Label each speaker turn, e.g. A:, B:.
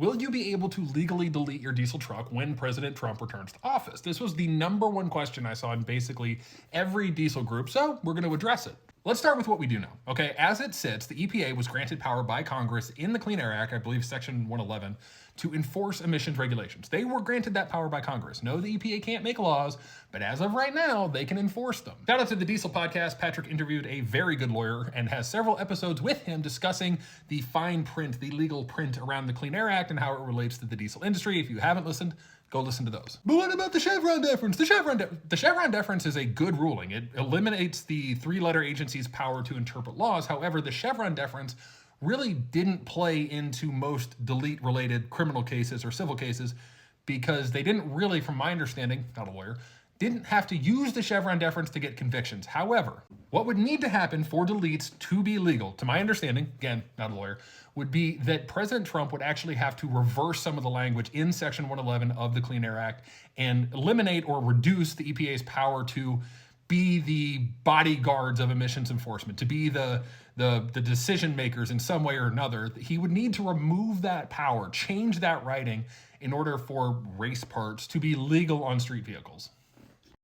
A: Will you be able to legally delete your diesel truck when President Trump returns to office? This was the number one question I saw in basically every diesel group, so we're going to address it. Let's start with what we do know. Okay, as it sits, the EPA was granted power by Congress in the Clean Air Act, I believe Section 111, to enforce emissions regulations. They were granted that power by Congress. No, the EPA can't make laws, but as of right now, they can enforce them. Shout out to the Diesel Podcast. Patrick interviewed a very good lawyer and has several episodes with him discussing the fine print, the legal print around the Clean Air Act and how it relates to the diesel industry. If you haven't listened, go listen to those. But what about the Chevron deference? The Chevron deference is a good ruling. It eliminates the three-letter agency's power to interpret laws. However, the Chevron deference really didn't play into most delete-related criminal cases or civil cases because they didn't really, from my understanding, not a lawyer, didn't have to use the Chevron deference to get convictions. However, what would need to happen for deletes to be legal, to my understanding, again, not a lawyer, would be that President Trump would actually have to reverse some of the language in Section 111 of the Clean Air Act and eliminate or reduce the EPA's power to be the bodyguards of emissions enforcement, to be the decision makers in some way or another. He would need to remove that power, change that writing in order for race parts to be legal on street vehicles.